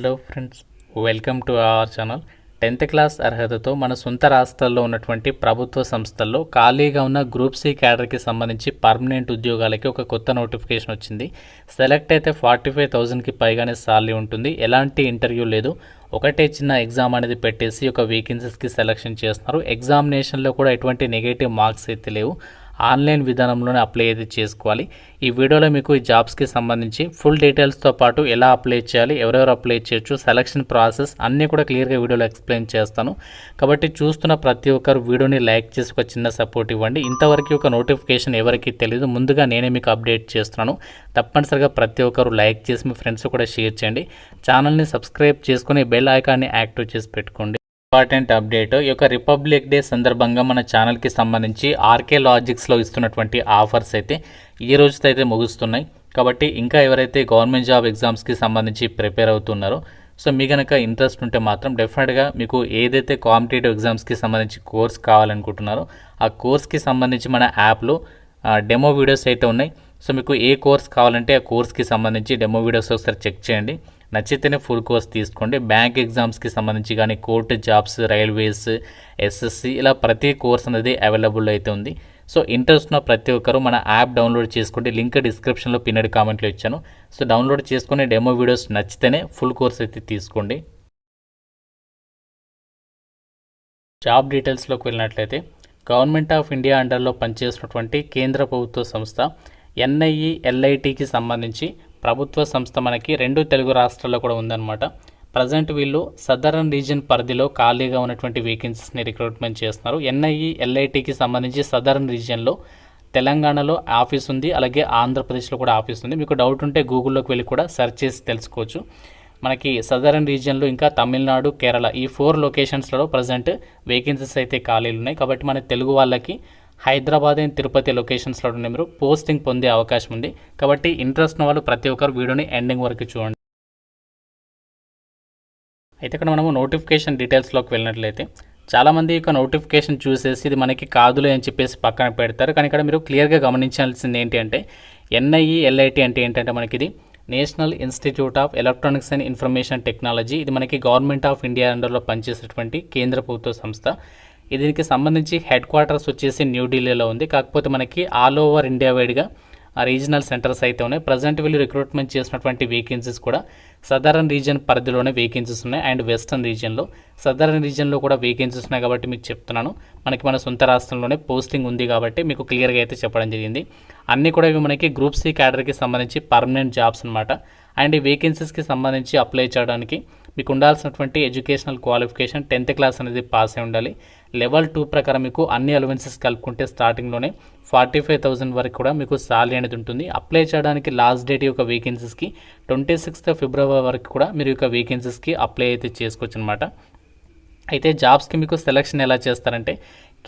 Hello friends, welcome to our channel. 10th class అర్హతతో మన సొంత రాష్ట్రాల్లో ఉన్నటువంటి ప్రభుత్వ సంస్థల్లో ఖాళీగా ఉన్న గ్రూప్ సి క్యాడర్కి సంబంధించి పర్మనెంట్ ఉద్యోగాలకి ఒక కొత్త నోటిఫికేషన్ వచ్చింది. సెలెక్ట్ అయితే 45,000కి పైగానే సాలరీ ఉంటుంది. ఎలాంటి ఇంటర్వ్యూ లేదు, ఒకటే చిన్న ఎగ్జామ్ అనేది పెట్టేసి ఒక వేకెన్సీస్కి సెలెక్షన్ చేస్తున్నారు. ఎగ్జామినేషన్లో కూడా ఎటువంటి నెగటివ్ మార్క్స్ అయితే లేవు. ఆన్లైన్ విధానంలోనే అప్లై అయితే చేసుకోవాలి. ఈ వీడియోలో మీకు ఈ జాబ్స్కి సంబంధించి ఫుల్ డీటెయిల్స్తో పాటు ఎలా అప్లై చేయాలి, ఎవరెవరు అప్లై చేయొచ్చు, సెలక్షన్ ప్రాసెస్ అన్నీ కూడా క్లియర్గా వీడియోలో ఎక్స్ప్లెయిన్ చేస్తాను. కాబట్టి చూస్తున్న ప్రతి ఒక్కరు వీడియోని లైక్ చేసి ఒక చిన్న సపోర్ట్ ఇవ్వండి. ఇంతవరకు ఒక నోటిఫికేషన్ ఎవరికి తెలియదు, ముందుగా నేనే మీకు అప్డేట్ చేస్తున్నాను. తప్పనిసరిగా ప్రతి ఒక్కరు లైక్ చేసి మీ ఫ్రెండ్స్ కూడా షేర్ చేయండి. ఛానల్ని సబ్స్క్రైబ్ చేసుకుని బెల్ ఐకాన్ని యాక్టివ్ చేసి పెట్టుకోండి. ఇంపార్టెంట్ అప్డేట్, ఈ యొక్క రిపబ్లిక్ డే సందర్భంగా మన ఛానల్కి సంబంధించి ఆర్కే లాజిక్స్లో ఇస్తున్నటువంటి ఆఫర్స్ అయితే ఈ రోజుతో అయితే ముగుస్తున్నాయి. కాబట్టి ఇంకా ఎవరైతే గవర్నమెంట్ జాబ్ ఎగ్జామ్స్కి సంబంధించి ప్రిపేర్ అవుతున్నారో, సో మీ కనుక ఇంట్రెస్ట్ ఉంటే మాత్రం డెఫినెట్గా మీకు ఏదైతే కాంపిటేటివ్ ఎగ్జామ్స్కి సంబంధించి కోర్స్ కావాలనుకుంటున్నారో ఆ కోర్స్కి సంబంధించి మన యాప్లో డెమో వీడియోస్ అయితే ఉన్నాయి. సో మీకు ఏ కోర్స్ కావాలంటే ఆ కోర్స్కి సంబంధించి డెమో వీడియోస్ ఒకసారి చెక్ చేయండి. నచ్చితేనే ఫుల్ కోర్స్ తీసుకోండి. బ్యాంక్ ఎగ్జామ్స్కి సంబంధించి కానీ, కోర్టు జాబ్స్, రైల్వేస్, ఎస్ఎస్సి, ఇలా ప్రతి కోర్స్ అనేది అవైలబుల్ అయితే ఉంది. సో ఇంట్రెస్ట్ ఉన్న ప్రతి ఒక్కరు మన యాప్ డౌన్లోడ్ చేసుకోండి. లింక్ డిస్క్రిప్షన్లో పిన్నెడ్ కామెంట్లో ఇచ్చాను. సో డౌన్లోడ్ చేసుకుని డెమో వీడియోస్ నచ్చితేనే ఫుల్ కోర్స్ అయితే తీసుకోండి. జాబ్ డీటెయిల్స్లోకి వెళ్ళినట్లయితే గవర్నమెంట్ ఆఫ్ ఇండియా అండర్లో పనిచేసినటువంటి కేంద్ర ప్రభుత్వ సంస్థ NIELITకి సంబంధించి ప్రభుత్వ సంస్థ మనకి 2 తెలుగు రాష్ట్రాల్లో కూడా ఉందన్నమాట. ప్రజెంట్ వీళ్ళు సదరన్ రీజియన్ పరిధిలో ఖాళీగా ఉన్నటువంటి వేకెన్సీస్ని రిక్రూట్మెంట్ చేస్తున్నారు. NIELITకి సంబంధించి సదరన్ రీజియన్లో తెలంగాణలో ఆఫీస్ ఉంది, అలాగే ఆంధ్రప్రదేశ్లో కూడా ఆఫీస్ ఉంది. మీకు డౌట్ ఉంటే గూగుల్లోకి వెళ్ళి కూడా సెర్చ్ చేసి తెలుసుకోవచ్చు. మనకి సదరన్ రీజియన్లో ఇంకా తమిళనాడు, కేరళ ఈ 4 లొకేషన్స్లలో ప్రజెంట్ వేకెన్సీస్ అయితే ఖాళీలు ఉన్నాయి. కాబట్టి మన తెలుగు వాళ్ళకి హైదరాబాద్ అండ్ తిరుపతి లొకేషన్స్లో మీరు పోస్టింగ్ పొందే అవకాశం ఉంది. కాబట్టి ఇంట్రెస్ట్ ఉన్న వాళ్ళు ప్రతి ఒక్కరు వీడియోని ఎండింగ్ వరకు చూడండి. అయితే ఇక్కడ మనము నోటిఫికేషన్ డీటెయిల్స్లోకి వెళ్ళినట్లయితే చాలామంది యొక్క నోటిఫికేషన్ చూసేసి ఇది మనకి కాదులే అని చెప్పేసి పక్కన పెడతారు. కానీ ఇక్కడ మీరు క్లియర్గా గమనించాల్సింది ఏంటి అంటే NIELIT అంటే ఏంటంటే మనకి ఇది national institute of electronics and information technology. ఇది మనకి గవర్నమెంట్ ఆఫ్ ఇండియా అండర్లో పనిచేసేటువంటి కేంద్ర ప్రభుత్వ సంస్థ. దీనికి సంబంధించి హెడ్ క్వార్టర్స్ వచ్చేసి న్యూఢిల్లీలో ఉంది. కాకపోతే మనకి ఆల్ ఓవర్ ఇండియా వైడ్గా రీజనల్ సెంటర్స్ అయితే ఉన్నాయి. ప్రజెంట్ వీళ్ళు రిక్రూట్మెంట్ చేసినటువంటి వేకెన్సీస్ కూడా సదరన్ రీజియన్ పరిధిలోనే వేకెన్సీస్ ఉన్నాయి. అండ్ వెస్టర్న్ రీజియన్లో, సదరన్ రీజియన్లో కూడా వేకెన్సీస్ ఉన్నాయి. కాబట్టి మీకు చెప్తున్నాను, మనకి మన సొంత రాష్ట్రంలోనే పోస్టింగ్ ఉంది కాబట్టి మీకు క్లియర్గా అయితే చెప్పడం జరిగింది. అన్నీ కూడా ఇవి మనకి గ్రూప్ సి క్యాడర్కి సంబంధించి పర్మనెంట్ జాబ్స్ అనమాట. అండ్ ఈ వేకెన్సీస్కి సంబంధించి అప్లై చేయడానికి మీకు ఉండాల్సినటువంటి ఎడ్యుకేషనల్ క్వాలిఫికేషన్ 10th క్లాస్ అనేది పాస్ అయి ఉండాలి. లెవెల్ 2 ప్రకారం మీకు అన్ని అలవెన్సెస్ కలుపుకుంటే స్టార్టింగ్లోనే 45,000 వరకు కూడా మీకు సాలరీ అనేది ఉంటుంది. అప్లై చేయడానికి లాస్ట్ డేట్ యొక్క వేకెన్సీస్కి 26th ఫిబ్రవరి వరకు కూడా మీరు యొక్క వేకెన్సీస్కి అప్లై అయితే చేసుకోవచ్చు అనమాట. అయితే జాబ్స్కి మీకు సెలెక్షన్ ఎలా చేస్తారంటే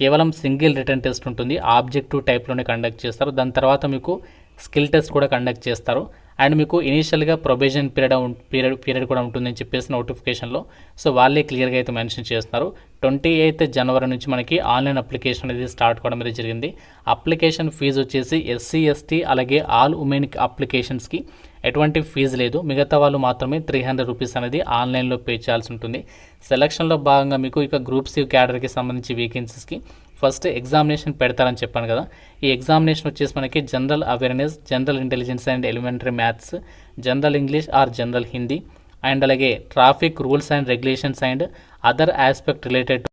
కేవలం సింగిల్ రిటర్న్ టెస్ట్ ఉంటుంది. ఆబ్జెక్టివ్ టైప్లోనే కండక్ట్ చేస్తారు. దాని తర్వాత మీకు స్కిల్ టెస్ట్ కూడా కండక్ట్ చేస్తారు. అండ్ మీకు ఇనీషియల్గా ప్రొబేషన్ పీరియడ్ కూడా ఉంటుందని చెప్పేసి నోటిఫికేషన్లో సో వాళ్ళే క్లియర్గా అయితే మెన్షన్ చేస్తున్నారు. 28th జనవరి నుంచి మనకి ఆన్లైన్ అప్లికేషన్ అనేది స్టార్ట్ కావడం అనేది జరిగింది. అప్లికేషన్ ఫీజు వచ్చేసి SC, ST అలాగే ఆల్ ఉమెన్ అప్లికేషన్స్కి ఎటువంటి ఫీజు లేదు. మిగతా వాళ్ళు మాత్రమే 300 రూపీస్ అనేది ఆన్లైన్లో పే చేయాల్సి ఉంటుంది. సెలక్షన్లో భాగంగా మీకు ఇక గ్రూప్ సి క్యాడర్కి సంబంధించి వేకెన్సీస్కి ఫస్ట్ ఎగ్జామినేషన్ పెడతారని చెప్పాను కదా. ఈ ఎగ్జామినేషన్ వచ్చేసి మనకి general awareness, general intelligence and elementary maths, general English or general Hindi, and అలాగే traffic rules and regulations and other aspect related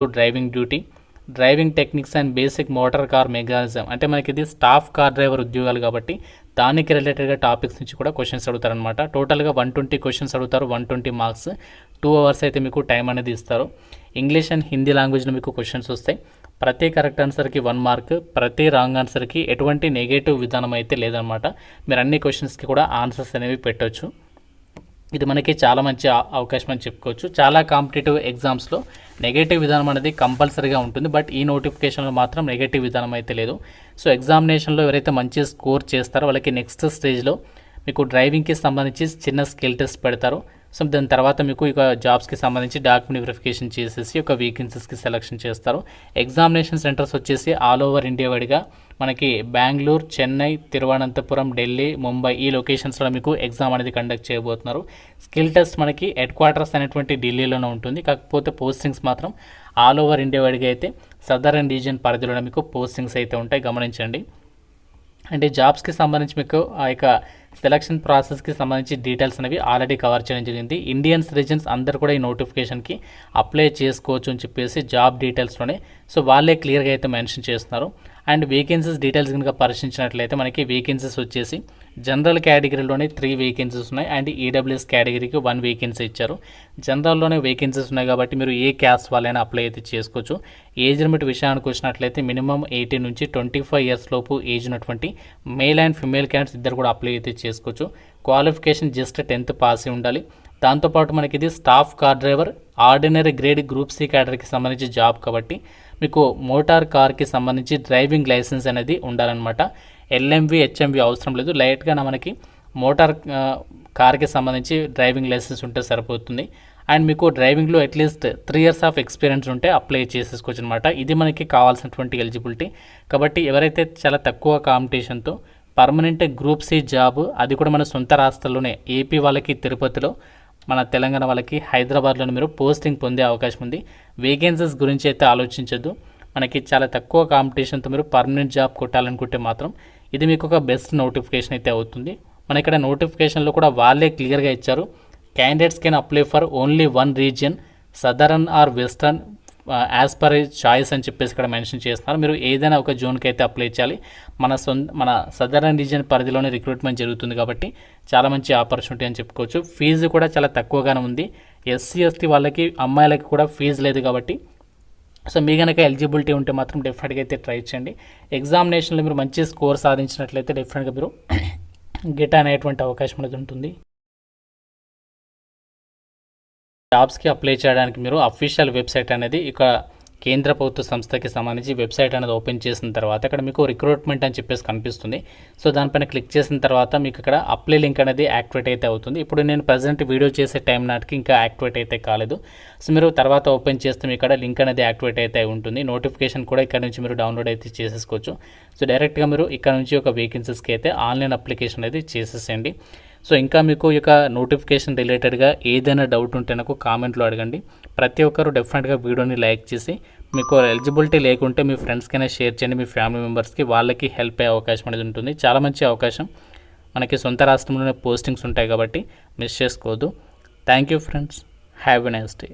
to driving duty, driving techniques and basic motor car mechanism. అంటే మనకి ఇది staff car driver ఉద్యోగాలు కాబట్టి దానికి రిలేటెడ్గా topics నుంచి కూడా క్వశ్చన్స్ అడుగుతారనమాట. టోటల్గా 120 క్వశ్చన్స్ అడుగుతారు. 120 మార్క్స్, 2 hours అయితే మీకు టైం అనేది ఇస్తారు. ఇంగ్లీష్ అండ్ హిందీ లాంగ్వేజ్లో మీకు క్వశ్చన్స్ వస్తాయి. ప్రతి కరెక్ట్ ఆన్సర్కి 1 మార్క్, ప్రతి రాంగ్ ఆన్సర్కి ఎటువంటి నెగటివ్ విధానం అయితే లేదనమాట. మీరు అన్ని క్వశ్చన్స్కి కూడా ఆన్సర్స్ అనేవి పెట్టవచ్చు. ఇది మనకి చాలా మంచి అవకాశం అని చెప్పుకోవచ్చు. చాలా కాంపిటేటివ్ ఎగ్జామ్స్లో నెగటివ్ విధానం అనేది కంపల్సరీగా ఉంటుంది. బట్ ఈ నోటిఫికేషన్లో మాత్రం నెగటివ్ విధానం అయితే లేదు. సో ఎగ్జామినేషన్లో ఎవరైతే మంచి స్కోర్ చేస్తారో వాళ్ళకి నెక్స్ట్ స్టేజ్లో మీకు డ్రైవింగ్కి సంబంధించి చిన్న స్కిల్ టెస్ట్ పెడతారు. సో దాని తర్వాత మీకు ఇక జాబ్స్కి సంబంధించి డాక్యుమెంట్ వెరిఫికేషన్ చేసేసి ఒక వేకెన్సీస్కి సెలెక్షన్ చేస్తారు. ఎగ్జామినేషన్ సెంటర్స్ వచ్చేసి ఆల్ ఓవర్ ఇండియా వైడ్గా మనకి బెంగళూరు, చెన్నై, తిరువనంతపురం, ఢిల్లీ, ముంబై ఈ లొకేషన్స్లో మీకు ఎగ్జామ్ అనేది కండక్ట్ చేయబోతున్నారు. స్కిల్ టెస్ట్ మనకి హెడ్ క్వార్టర్స్ అనేటువంటి ఢిల్లీలోనే ఉంటుంది. కాకపోతే పోస్టింగ్స్ మాత్రం ఆల్ ఓవర్ ఇండియా వైడ్గా అయితే సదరన్ రీజియన్ పరిధిలో మీకు పోస్టింగ్స్ అయితే ఉంటాయి, గమనించండి. అంటే జాబ్స్కి సంబంధించి మీకు ఆ యొక్క సెలక్షన్ ప్రాసెస్కి సంబంధించి డీటెయిల్స్ అనేవి ఆల్రెడీ కవర్ చేయడం జరిగింది. ఇండియన్ సిటిజన్స్ అందరూ కూడా ఈ నోటిఫికేషన్కి అప్లై చేసుకోవచ్చు అని చెప్పేసి జాబ్ డీటెయిల్స్లోనే సో వాళ్ళే క్లియర్గా అయితే మెన్షన్ చేస్తున్నారు. అండ్ వేకెన్సీస్ డీటెయిల్స్ కనుక పరిశీలించినట్లయితే మనకి వేకెన్సీస్ వచ్చేసి జనరల్ కేటగిరీలోనే 3 వేకెన్సీస్ ఉన్నాయి అండ్ ఈడబ్ల్యూఎస్ కేటగిరీకి 1 వేకెన్సీ ఇచ్చారు. జనరల్లోనే వేకెన్సీస్ ఉన్నాయి కాబట్టి మీరు ఏ క్యాస్ట్ వాళ్ళైనా అప్లై అయితే చేసుకోవచ్చు. ఏజ్ లిమిట్ విషయానికి వచ్చినట్లయితే మినిమం 18 నుంచి 25 ఇయర్స్ లోపు ఏజ్ ఉన్నటువంటి మేల్ అండ్ ఫిమేల్ క్యాండిడేట్స్ ఇద్దరు కూడా అప్లై అయితే చేసుకోవచ్చు. క్వాలిఫికేషన్ జస్ట్ 10th పాస్ ఉండాలి. దాంతోపాటు మనకి ఇది staff car driver ordinary grade group C కేటగిరీకి సంబంధించి జాబ్ కాబట్టి మీకు మోటార్ కార్కి సంబంధించి డ్రైవింగ్ లైసెన్స్ అనేది ఉండాలన్నమాట. ఎల్ఎంవి, హెచ్ఎంవి అవసరం లేదు. లైట్గా మనకి మోటార్ కార్కి సంబంధించి డ్రైవింగ్ లైసెన్స్ ఉంటే సరిపోతుంది. అండ్ మీకు డ్రైవింగ్లో అట్లీస్ట్ 3 ఇయర్స్ ఆఫ్ ఎక్స్పీరియన్స్ ఉంటే అప్లై చేసేసుకోవచ్చు అనమాట. ఇది మనకి కావాల్సినటువంటి ఎలిజిబిలిటీ. కాబట్టి ఎవరైతే చాలా తక్కువ కాంపిటీషన్తో పర్మనెంట్ గ్రూప్ సి జాబ్, అది కూడా మన సొంత రాష్ట్రాల్లోనే ఏపీ వాళ్ళకి తిరుపతిలో, మన తెలంగాణ వాళ్ళకి హైదరాబాద్లో మీరు పోస్టింగ్ పొందే అవకాశం ఉంది. వేకెన్సీస్ గురించి అయితే ఆలోచించద్దు. మనకి చాలా తక్కువ కాంపిటీషన్తో మీరు పర్మనెంట్ జాబ్ కొట్టాలనుకుంటే మాత్రం ఇది మీకు ఒక బెస్ట్ నోటిఫికేషన్ అయితే అవుతుంది. మన ఇక్కడ నోటిఫికేషన్లో కూడా వాళ్ళే క్లియర్గా ఇచ్చారు. Candidates can apply for only 1 region, southern or western as per choice అని చెప్పేసి ఇక్కడ మెన్షన్ చేస్తున్నారు. మీరు ఏదైనా ఒక జోన్కి అయితే అప్లై చేయాలి. మన సదరన్ రీజియన్ పరిధిలోనే రిక్రూట్మెంట్ జరుగుతుంది కాబట్టి చాలా మంచి ఆపర్చునిటీ అని చెప్పుకోవచ్చు. ఫీజు కూడా చాలా తక్కువగానే ఉంది. ఎస్సీ ఎస్టీ వాళ్ళకి, అమ్మాయిలకి కూడా ఫీజు లేదు కాబట్టి సో మీ కనుక ఎలిజిబిలిటీ ఉంటే మాత్రం డెఫినెట్గా అయితే ట్రై చేయండి. ఎగ్జామినేషన్లో మీరు మంచి స్కోర్ సాధించినట్లయితే డెఫినెట్గా మీరు గెట్ అనేటువంటి అవకాశం అనేది ఉంటుంది. జాబ్స్కి అప్లై చేయడానికి మీరు అఫీషియల్ వెబ్సైట్ అనేది ఇక కేంద్ర ప్రభుత్వ సంస్థకి సంబంధించి వెబ్సైట్ అనేది ఓపెన్ చేసిన తర్వాత ఇక్కడ మీకు రిక్రూట్మెంట్ అని చెప్పేసి కనిపిస్తుంది. సో దానిపైన క్లిక్ చేసిన తర్వాత మీకు ఇక్కడ అప్లై లింక్ అనేది యాక్టివేట్ అయితే అవుతుంది. ఇప్పుడు నేను ప్రజెంట్ వీడియో చేసే టైం నాటికి ఇంకా యాక్టివేట్ అయితే కాలేదు. సో మీరు తర్వాత ఓపెన్ చేస్తే మీకు ఇక్కడ లింక్ అనేది యాక్టివేట్ అయితే ఉంటుంది. నోటిఫికేషన్ కూడా ఇక్కడ నుంచి మీరు డౌన్లోడ్ అయితే చేసేసుకోవచ్చు. సో డైరెక్ట్గా మీరు ఇక్కడ నుంచి ఒక వేకెన్సీస్కి అయితే ఆన్లైన్ అప్లికేషన్ అనేది చేసేసేయండి. సో ఇంకా మీకు ఈ యొక్క నోటిఫికేషన్ రిలేటెడ్గా ఏదైనా డౌట్ ఉంటే నాకు కామెంట్లో అడగండి. ప్రతి ఒక్కరు డెఫినెట్గా వీడియోని లైక్ చేసి మీకు ఎలిజిబిలిటీ లేకుంటే మీ ఫ్రెండ్స్కైనా షేర్ చేయండి, మీ ఫ్యామిలీ మెంబర్స్కి, వాళ్ళకి హెల్ప్ అయ్యే అవకాశం అనేది ఉంటుంది. చాలా మంచి అవకాశం. మనకి సొంత రాష్ట్రంలోనే పోస్టింగ్స్ ఉంటాయి కాబట్టి మిస్ చేసుకోవద్దు. Thank you friends. Have a nice day.